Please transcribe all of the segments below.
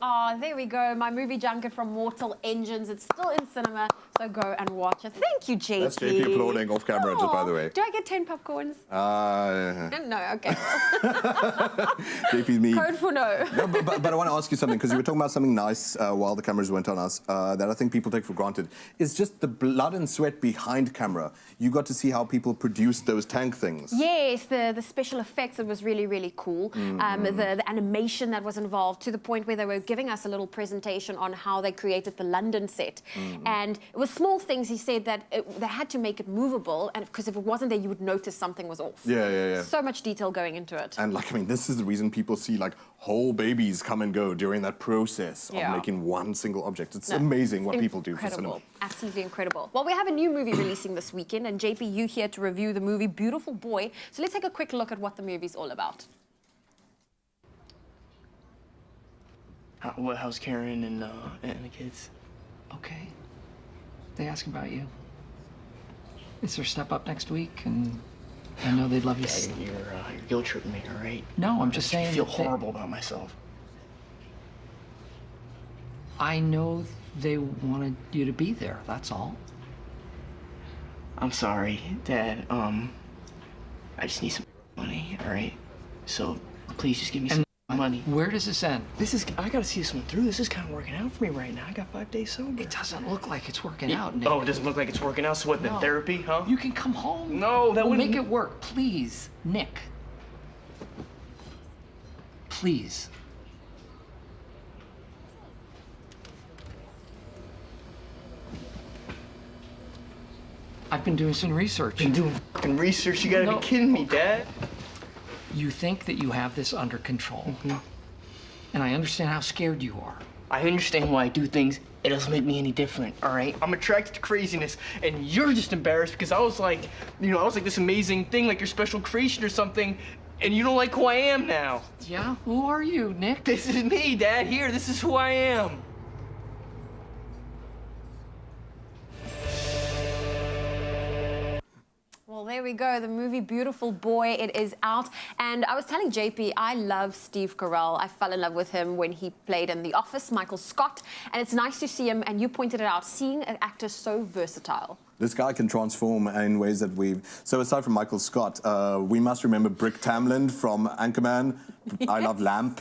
Oh, there we go. My movie junket from Mortal Engines. It's still in cinema, so go and watch it. Thank you, JP. That's JP applauding off camera, just by the way. Do I get 10 popcorns? No, okay. JP's me. Code for no. No, but I want to ask you something, because you were talking about something nice while the cameras went on us that I think people take for granted. It's just the blood and sweat behind camera. You got to see how people produced those tank things. Yes, the special effects, it was really, really cool. The animation that was involved, to the point where they were giving us a little presentation on how they created the London set. And it was small things. He said that they had to make it movable, and because if it wasn't there, you would notice something was off. Yeah. So much detail going into it. And like, I mean, this is the reason people see like whole babies come and go during that process of making one single object. It's amazing what people do for cinema. Absolutely incredible. Well, we have a new movie releasing this weekend, and JP, you here to review the movie Beautiful Boy. So let's take a quick look at what the movie's all about. How's Karen and the kids? Okay. They ask about you. Is there step up next week? And I know they'd love you. You're guilt tripping me, all right? No, I'm just saying. I feel horrible about myself. I know they wanted you to be there. That's all. I'm sorry, Dad. I just need some money, all right? So please just give me some money. Where does this end? I gotta see this one through. This is kind of working out for me right now. I got 5 days sober. It doesn't look like it's working out, Nick. Oh, it doesn't look like it's working out? So what, then therapy, huh? You can come home. No, that we'll wouldn't... make it work, please, Nick. Please. I've been doing some research. Been doing fucking research? You gotta be kidding me, Dad. You think that you have this under control. And I understand how scared you are. I understand why I do things. It doesn't make me any different, all right? I'm attracted to craziness, and you're just embarrassed because I was like, I was like this amazing thing, like your special creation or something, and you don't like who I am now. Yeah? Who are you, Nick? This is me, Dad. Here, this is who I am. Well, there we go. The movie Beautiful Boy, it is out. And I was telling JP, I love Steve Carell. I fell in love with him when he played in The Office, Michael Scott. And it's nice to see him, and you pointed it out, seeing an actor so versatile. This guy can transform in ways that we've... So aside from Michael Scott, we must remember Brick Tamland from Anchorman. Yes. I Love Lamp.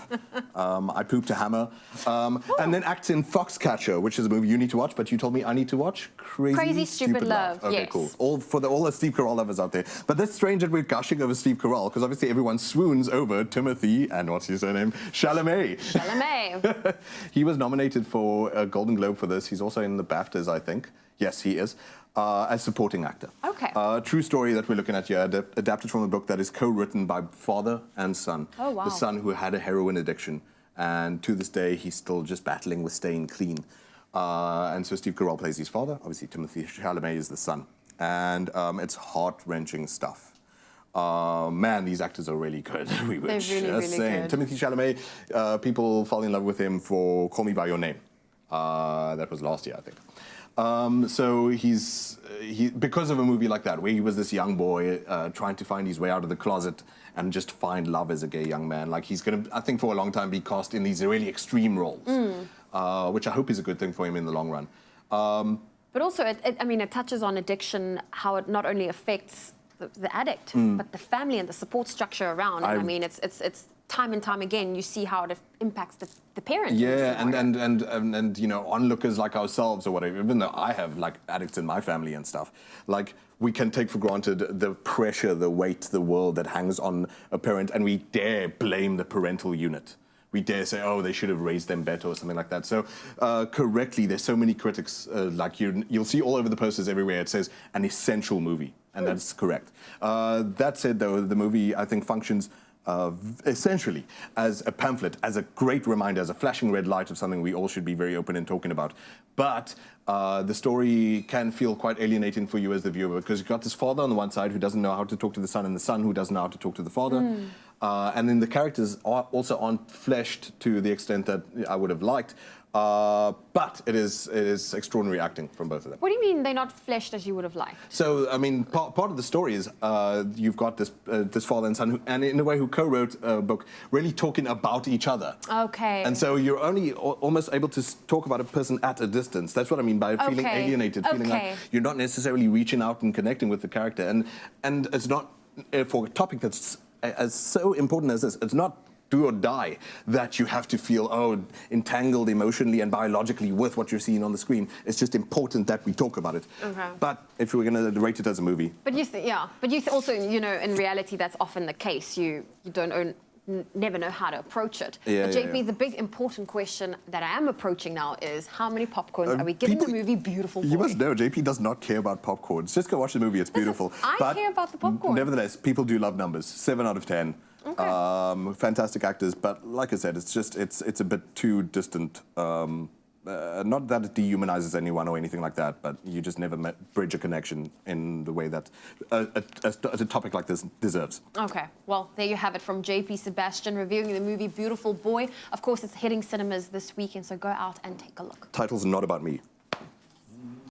I Pooped a Hammer. And then acts in Foxcatcher, which is a movie you need to watch, but you told me I need to watch. Crazy Stupid Love. Okay, yes. Cool. All the Steve Carell lovers out there. But that's strange that we're gushing over Steve Carell, because obviously everyone swoons over Timothy, and what's his surname? Chalamet. Chalamet. He was nominated for a Golden Globe for this. He's also in the BAFTAs, I think. Yes, he is. As supporting actor. Okay. True story that we're looking at here, adapted from a book that is co-written by father and son. Oh, wow. The son who had a heroin addiction, and to this day he's still just battling with staying clean. And so Steve Carell plays his father. Obviously Timothy Chalamet is the son, and it's heart-wrenching stuff. Man, these actors are really good. We were just really saying. good. Timothy Chalamet, people fall in love with him for Call Me by Your Name. That was last year, I think. So because of a movie like that, where he was this young boy trying to find his way out of the closet and just find love as a gay young man, like he's going to, I think, for a long time be cast in these really extreme roles, which I hope is a good thing for him in the long run. But also, I mean, it touches on addiction, how it not only affects the addict, but the family and the support structure around. I mean, it's time and time again, you see how it impacts the parents. Yeah, and you know, onlookers like ourselves or whatever, even though I have like addicts in my family and stuff, like we can take for granted the pressure, the weight, the world that hangs on a parent, and we dare blame the parental unit. We dare say, oh, they should have raised them better or something like that. So correctly, there's so many critics, like you'll see all over the posters everywhere, it says an essential movie, and that's correct. That said, though, the movie, I think, functions essentially as a pamphlet, as a great reminder, as a flashing red light of something we all should be very open in talking about. But the story can feel quite alienating for you as the viewer, because you've got this father on the one side who doesn't know how to talk to the son, and the son who doesn't know how to talk to the father. and then the characters also aren't fleshed to the extent that I would have liked. But it is extraordinary acting from both of them. What do you mean they're not fleshed as you would have liked? So, I mean, part of the story is you've got this father and son, and in a way who co-wrote a book, really talking about each other. Okay. And so you're only almost able to talk about a person at a distance. That's what I mean by feeling alienated, feeling like you're not necessarily reaching out and connecting with the character. And it's not, for a topic that's as so important as this, it's not do or die that you have to feel entangled emotionally and biologically with what you're seeing on the screen. It's just important that we talk about it. Okay. But if we're going to rate it as a movie, But also, in reality, that's often the case. You don't never know how to approach it. Yeah, But JP, yeah. the big important question that I am approaching now is how many popcorns are we giving the movie Beautiful Boy? You must know, JP does not care about popcorns. Just go watch the movie, it's beautiful. I care about the popcorn. Nevertheless, people do love numbers. 7 out of 10. Okay. Fantastic actors, but like I said, it's a bit too distant. Not that it dehumanizes anyone or anything like that, but you just never bridge a connection in the way that a topic like this deserves. Okay, well, there you have it from JP Sebastian reviewing the movie Beautiful Boy. Of course, it's hitting cinemas this weekend, so go out and take a look. Title's not about me.